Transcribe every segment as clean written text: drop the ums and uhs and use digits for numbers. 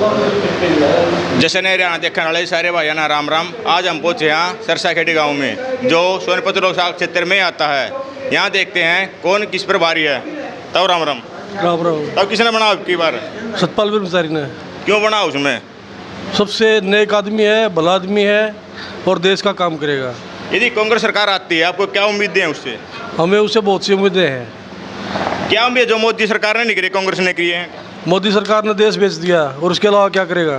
जश्न हरियाणा देखने वाले सारे भाइयों ना राम राम। आज हम पहुँचे यहाँ सरसाखेड़ी गांव में जो सोनीपत लोकसभा क्षेत्र में आता है। यहाँ देखते हैं कौन किस पर भारी है। तब राम राम। राम राम। तब किसने बना आपकी बार? सतपाल ब्रह्मचारी ने। क्यों बना उसमें? सबसे नेक आदमी है, भला आदमी है और देश का काम करेगा। यदि कांग्रेस सरकार आती है आपको क्या उम्मीदें हैं उससे? हमें उससे बहुत सी उम्मीदें हैं। क्या उम्मीद जो मोदी सरकार ने नहीं करी कांग्रेस ने की है? मोदी सरकार ने देश बेच दिया और उसके अलावा क्या करेगा?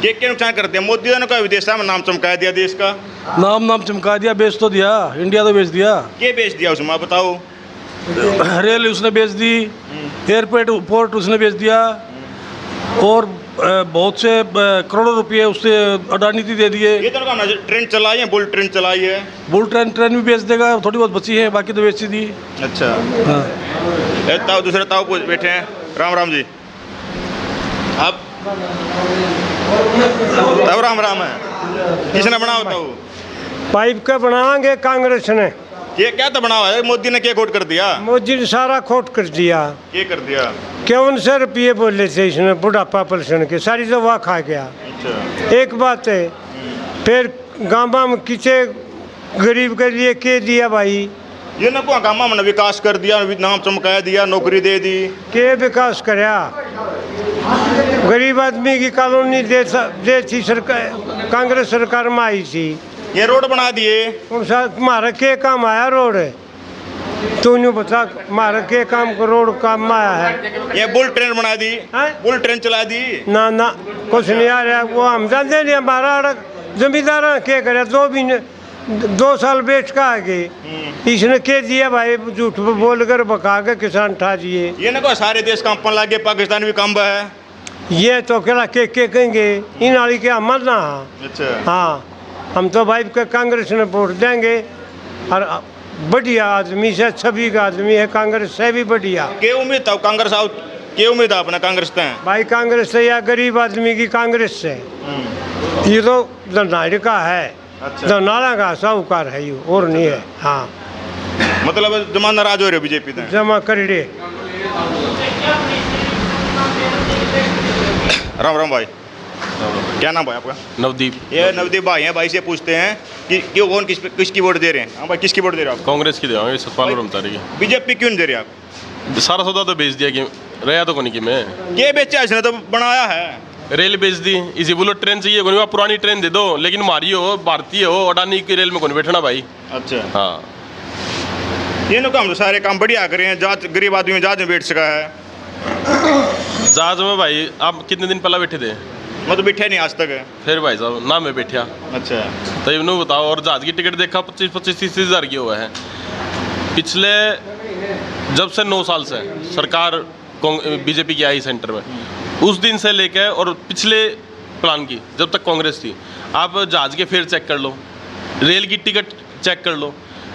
क्या नुकसान करते हैं? मोदी ने कहा विदेश में नाम चमका दिया देश का। नाम चमका दिया, बेच तो दिया, इंडिया तो बेच दिया। क्या बेच दिया उसमें आप बताओ? रेल उसने बेच दी, एयरपोर्ट पोर्ट उसने बेच दिया और बहुत से करोड़ों रुपए उससे अडानी थी दे दिए। ये तो ट्रेन चलाई है, बुल ट्रेन चलाई है। बुल ट्रेन भी बेच देगा, थोड़ी बहुत बची है, बाकी तो बेच ही दी। अच्छा हाँ। ताऊ दूसरे ताऊ बैठे हैं। राम राम जी। अब तब राम राम है। किसने बना बताओ? पाइप का बनाएंगे कांग्रेस ने। ये क्या तो बना हुआ है? मोदी ने क्या खोट कर दिया? मोदी ने सारा खोट कर दिया। क्या कर दिया? 51 रुपये बोले थे इसने बुढ़ापा पेंशन के, सारी दवा खा गया। अच्छा। एक बात है, फिर गाँव में किसे गरीब के लिए के दिया भाई? ये ना को गाँव में विकास कर दिया, नाम चमकाया दिया, नौकरी दे दी। के विकास कराया? गरीब आदमी की कॉलोनी दे थी सरकार, कांग्रेस सरकार में आई थी। ये रोड बना दिए। हमारा के काम आया रोड? तू नहीं बता, हमारा के काम को रोड काम में आया है? ये बुल ट्रेन बना दी। बुल ट्रेन चला दी। ना ना कुछ नहीं आ रहा। वो हम जानते नहीं, हमारा जमींदार क्या करे? 2 साल बेच का आ गए। इसने के दिया भाई? झूठ बोल कर बका के किसान ठा दिए। ये ना को सारे देश कंपन लगे, पाकिस्तान भी कम है। ये तो क्या के कहेंगे इन वाली के अमल ना। अच्छा। हाँ, हम तो भाई के कांग्रेस ने वोट देंगे और बढ़िया आदमी से, छवि का आदमी है, कांग्रेस से भी बढ़िया। क्या उम्मीद था कांग्रेस आओ? क्या उम्मीद है अपना कांग्रेस से? भाई कांग्रेस से या गरीब आदमी की कांग्रेस से? ये तो धनाढ़ का है। अच्छा। धनाढ़ा का साहूकार है ये, और नहीं है। हाँ, मतलब जमा नाराज हो रहे बीजेपी से? जमा कर दे। राम राम भाई। क्या नाम भाई आपका? नवदीप। ये नवदीप भाई हैं। भाई से पूछते हैं कि क्यों कौन किसकी वोट दे रहे हैं? हाँ भाई, किसकी वोट दे रहे हो आप? कांग्रेस की देंगे, सतपाल ब्रह्मचारी की। बीजेपी क्यों नहीं दे रहे आप? सारा सौदा तो बेच दिया कि रहा तो कोनी कि मैं ये बेचा इसने तो बनाया है। रेल बेच दी। इसी बुलेट ट्रेन चाहिए कोनी, वहाँ पुरानी ट्रेन दे दो, लेकिन हमारी हो, भारतीय हो, अडानी की रेल में कोनी बैठना भाई। अच्छा। हाँ, ये नो काम तो सारे काम बढ़िया करे हैं। जहाज गरीब आदमी जहाज में बैठ सका है। जहाज में भाई आप कितने दिन पहले बैठे थे? मैं तो बैठा नहीं आज तक है। फिर भाई साहब ना मैं बैठा। अच्छा। तो इन्होंने बताओ, और जहाज की टिकट देखा 25-30 हज़ार की हुआ है। पिछले जब से 9 साल से सरकार बीजेपी की आई सेंटर में, उस दिन से लेकर और पिछले प्लान की जब तक कांग्रेस थी, आप जहाज के फेयर चेक कर लो, रेल की टिकट चेक कर लो,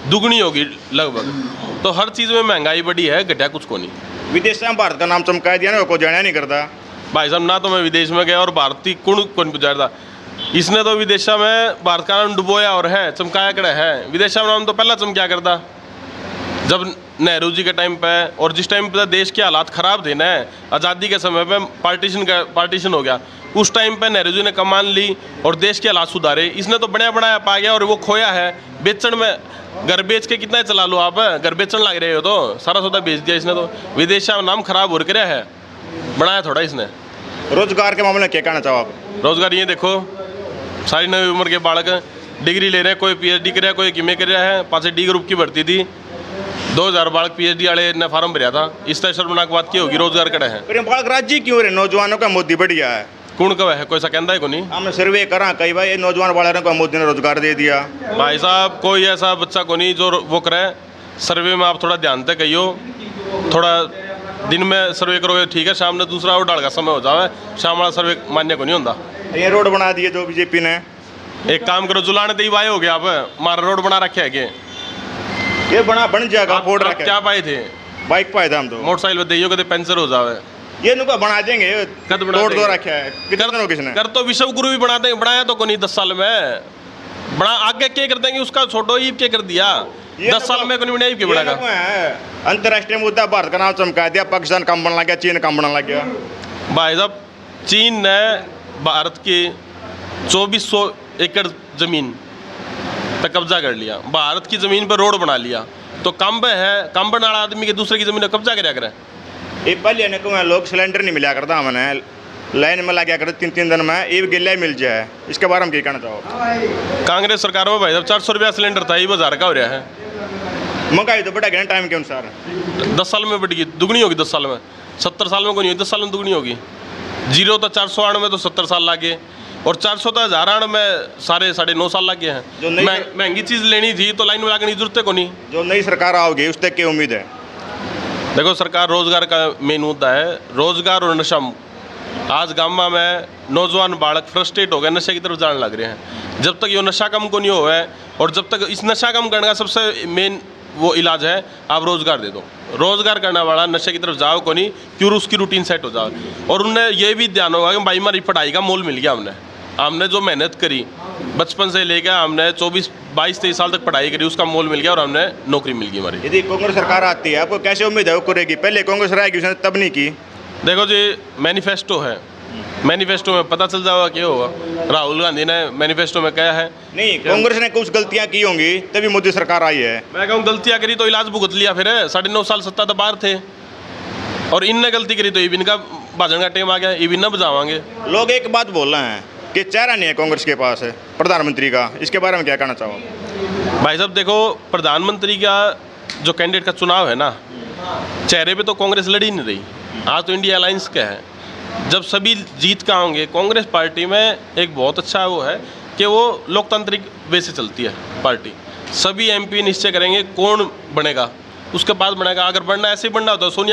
दुगनी होगी लगभग। तो हर चीज़ में महंगाई बढ़ी है, घटा कुछ को नहीं। विदेश में भारत का नाम चमका दिया ना, कोई जाना नहीं करता भाई साहब। ना तो मैं विदेश में गया और भारतीय कौन गुजार था। इसने तो विदेश में भारत का नाम डुबोया और है, चमकाया कड़ा है। विदेश में नाम तो पहला चमकाया करता जब नेहरू जी के टाइम पे, और जिस टाइम पे देश के हालात ख़राब थे ना, आज़ादी के समय पे पार्टीशन हो गया, उस टाइम पे नेहरू जी ने कमान ली और देश के हालात सुधारे। इसने तो बनाया पा गया और वो खोया है बेचण में। घर बेच के कितना चला लो आप? घर बेचने लग रहे हो तो सारा सौदा बेच दिया इसने। तो विदेश में नाम खराब हो रहा है, बनाया थोड़ा इसने। रोजगार के मामले में क्या कहना चाहो आप? रोजगार ये देखो, सारी नवी उम्र के बालक डिग्री ले रहे हैं, कोई PhD कर रहा है, कोई किमें कर रहा है। 5 डी ग्रुप की भर्ती थी, 2000 बालक PhD वाले ने फार्म भरा था। इस तरह शर्मनाक बात की होगी, रोजगार कड़ा है। बालक राज्य क्यों रहे? नौजवानों का मोदी बढ़िया है। कौन कब है? कोई सा कहता है को नहीं। हमने सर्वे करा कई भाई, नौजवान वाले को मोदी ने रोजगार दे दिया। भाई साहब कोई ऐसा बच्चा को नहीं जो वो करे। सर्वे में आप थोड़ा ध्यान से कहियो, थोड़ा दिन में सर्वे करोगे ठीक है, शाम में दूसरा और डाल का समय हो जाए, शाम वाला सर्वे मान्य को नहीं होता। ये रोड बना दिए जो बीजेपी ने। एक काम करो, जुलाने दे वाय हो गया। आप हमारा रोड बना रखे है कि ये बन जाएगा। फोड़ रखे क्या पाए थे? बाइक पाए थे हम तो। मोटरसाइकिल पे कभी पंचर हो जावे। ये नुका बना देंगे। कद बना तोड़ दो रखे है। कितना दिन हो किसने? कर तो विश्व गुरु भी बना देंगे, बनाया तो को नहीं 10 साल में। बड़ा आगे क्या कर देंगे उसका छोड़ो, ईब क्या कर दिया 10 साल में को नहीं बनाया, ईब क्या बढ़ेगा। अंतर्राष्ट्रीय मुद्दा भारत का नाम चमका दिया, पाकिस्तान कम बनने लग गया, चीन कम बनने लग गया। भाई साहब चीन ने भारत के 2400 एकड़ ज़मीन पर कब्जा कर लिया, भारत की ज़मीन पर रोड बना लिया, तो कम बना वाला आदमी के दूसरे की ज़मीन पर कब्जा कराया करें। ये पहले ने को लोग सिलेंडर नहीं मिला करता, हमने लाइन में लगा कर 3-3 दिन में ये गिल्ला मिल जाए, इसके बारे में क्या कहना चाहो? कांग्रेस सरकार में भाई साहब 400 रुपया सिलेंडर था, ये 1000 का हो रहा है। महंगाई तो बढ़ा गया टाइम के अनुसार, 10 साल में बढ़ गई, दुगनी होगी 10 साल में, 70 साल में कोई नहीं होगी, 10 साल में दुगनी होगी। जीरो तो 400 आने में तो 70 साल लगे, और 400 तो 1000 आने में साढ़े 9.5 साल लग गए हैं। महंगी चीज़ लेनी थी तो लाइन में लगने की जरूरत है को नहीं। जो नई सरकार आओगी उस तक की उम्मीद है? देखो, सरकार रोजगार का मेन मुद्दा है, रोजगार और नशा मुक्त। आज गामा में नौजवान बालक फ्रस्ट्रेट हो गए, नशे की तरफ जाने लग रहे हैं। जब तक ये नशा कम को नहीं हुआ है, और जब तक इस नशा कम करने का सबसे मेन वो इलाज है, आप रोज़गार दे दो। रोज़गार करने वाला नशे की तरफ जाओ को नहीं, क्यों उसकी रूटीन सेट हो जाओ। और उन्हें ये भी ध्यान होगा कि भाई हमारी पढ़ाई का मोल मिल गया, हमने जो मेहनत करी बचपन से लेकर हमने 22-23 साल तक पढ़ाई करी, उसका मोल मिल गया और हमने नौकरी मिल गई हमारी। यदि कांग्रेस सरकार आती है, आपको कैसे उम्मीद है वो करेगी? पहले कांग्रेस रहेगी, उसने तब नहीं की। देखो जी, मैनिफेस्टो है, मैनिफेस्टो में पता चल जाएगा क्या होगा। राहुल गांधी ने मैनिफेस्टो में कहा है नहीं, कांग्रेस ने कुछ गलतियां की होंगी तभी मोदी सरकार आई है। मैं कहूँ गलतियां करी तो इलाज भुगत लिया, फिर 9.5 साल सत्ता तो बाहर थे, और इनने गलती करी तो ये भी इनका भाजन का टेम आ गया, ये भी न बजावांगे। लोग एक बात बोल रहे हैं कि चेहरा नहीं है कांग्रेस के पास प्रधानमंत्री का, इसके बारे में क्या कहना चाहो? भाई साहब देखो, प्रधानमंत्री का जो कैंडिडेट का चुनाव है ना, चेहरे पे तो कांग्रेस लड़ी नहीं रही। आज तो इंडिया अलायंस का है। जब सभी जीत का होंगे, कांग्रेस पार्टी में एक बहुत अच्छा वो है कि वो लोकतांत्रिक वे से चलती है पार्टी। सभी एमपी निश्चय करेंगे कौन बनेगा, उसके बाद बनेगा। अगर बनना ऐसे ही बनना होता तो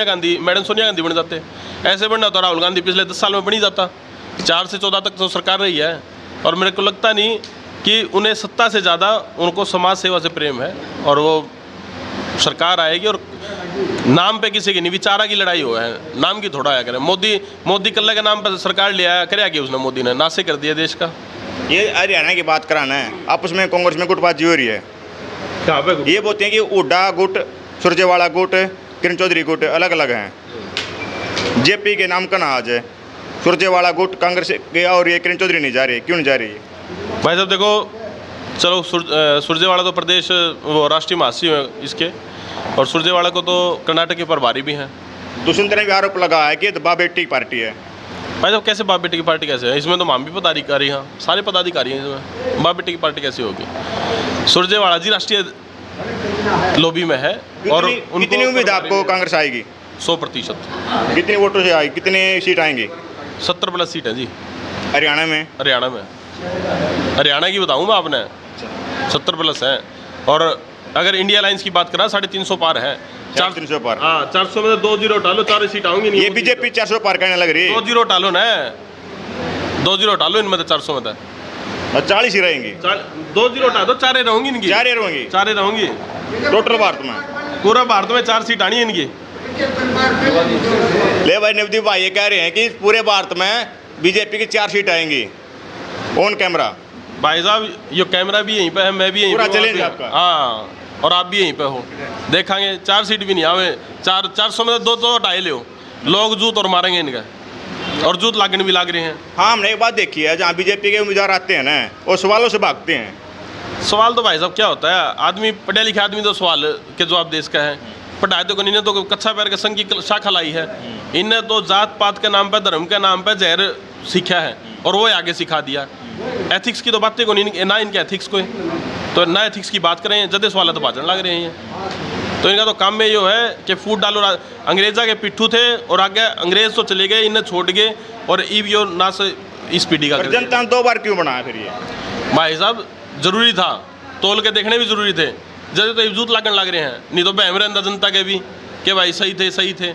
मैडम सोनिया गांधी बन जाते, ऐसे बनना होता राहुल गांधी पिछले 10 साल में बनी जाता। 4 से 14 तक तो सरकार रही है, और मेरे को लगता नहीं कि उन्हें सत्ता से ज़्यादा उनको समाज सेवा से प्रेम है, और वो सरकार आएगी। और नाम पे किसी की नहीं, विचारा की लड़ाई हुआ है, नाम की थोड़ा आया करें। मोदी कल्ला के नाम पर सरकार ले आया, क्या किया उसने? मोदी ने नासे कर दिया देश का। ये हरियाणा की बात कराना है, आपस में कांग्रेस में गुटबाजी हो रही है। कहाँ पे? ये बोलते हैं कि हुड्डा गुट, सुरजेवाला गुट, किरण चौधरी गुट अलग अलग हैं। जेपी के नाम का ना आज है, सुरजेवाला गुट कांग्रेस गया और ये किरण चौधरी नहीं जा रही, क्यों नहीं जा रही? भाई साहब देखो, चलो सुरजेवाला तो प्रदेश वो राष्ट्रीय महासचिव है इसके, और सुरजेवाला को तो कर्नाटक के प्रभारी भी हैं। दुष्यंत ने भी आरोप लगा है कि ये तो बाप बेटी की पार्टी है। भाई साहब कैसे बाप बेटी की पार्टी कैसे है? इसमें तो हम भी पदाधिकारी हैं, सारे पदाधिकारी हैं इसमें, बाप बेटी की पार्टी कैसी होगी? सुरजेवाला जी राष्ट्रीय लॉबी में है। और कितनी उम्मीद आपको कांग्रेस आएगी? 100%। कितने वोटों से आएगी, कितनी सीट आएंगी? 70+ सीट है जी हरियाणा में। हरियाणा की बताऊँ मैं आपने, 70+ है। और अगर इंडिया अलायंस की बात करा 350 पार है। 400 पार। हाँ, 400 में 2 0 डालो, 4 सीट आऊंगी नहीं। ये बीजेपी 400 पार करने लग रही है। 2 0 डालो ना, 2 0 डालो इनमें तो 400 में तो 40 ही रहेंगी। 2 0 डालो, 4 रहूंगी इनकी। 4 रहूंगी। 4 रहूंगी टोटल भारत में, पूरा भारत में 4 सीट आनी है इनकी। ले भाई नवदीप भाई ये कह रहे हैं कि पूरे भारत में बीजेपी की 4 सीट आएंगी ऑन कैमरा। भाई साहब ये कैमरा भी यहीं पे है, मैं भी यहीं पूरा पे चैलेंज आपका। हाँ, और आप भी यहीं पे हो, देखेंगे 4 सीट भी नहीं आवे। 400 में 2 हटाए ले, लोग जूत और मारेंगे इनका, और जूत लागने भी लाग रहे हैं। हाँ, हमने एक बात देखी है, जहाँ बीजेपी के उम्मीदवार आते हैं ना, वो सवालों से भागते हैं। सवाल तो भाई साहब क्या होता है, आदमी पढ़े लिखे आदमी तो सवाल के जवाब देश का है। पढ़ाई तो इन्हें तो कच्चा पैर के संघ की शाखा लाई है, इन्हें तो जात पात के नाम पर, धर्म के नाम पर जहर सीखा है, और वो आगे सिखा दिया। एथिक्स की तो बातें को नहीं ना, इनके एथिक्स को तो ना एथिक्स की बात करें, जदे सवाल तो भाजन लग रहे हैं। तो इनका तो काम में ये है कि फूट डालो। अंग्रेजा के पिट्ठू थे, और आगे अंग्रेज तो चले गए, इन्हें छोड़ गए, और ईवीओ ना से इस पीढ़ी का जनता ने 2 बार क्यों बनाया फिर ये? भाई साहब जरूरी था, तोल के देखने भी जरूरी थे, जैसे तो इवजूत लागन लग रहे हैं, नहीं तो बहम रहे अंदर जनता के भी कि भाई सही थे।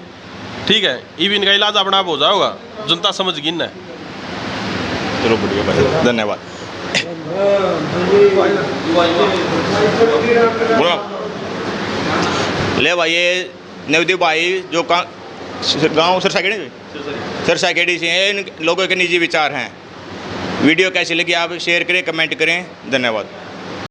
ठीक है, ईवी इनका इलाज अपना आप हो जाएगा, जनता समझ गिन है। चलो बढ़िया भाई, धन्यवाद। ले भाई ये नवदीप भाई जो गाँव सरसाखेड़ी से हैं, इन लोगों के निजी विचार हैं। वीडियो कैसी लगी आप शेयर करें, कमेंट करें। धन्यवाद।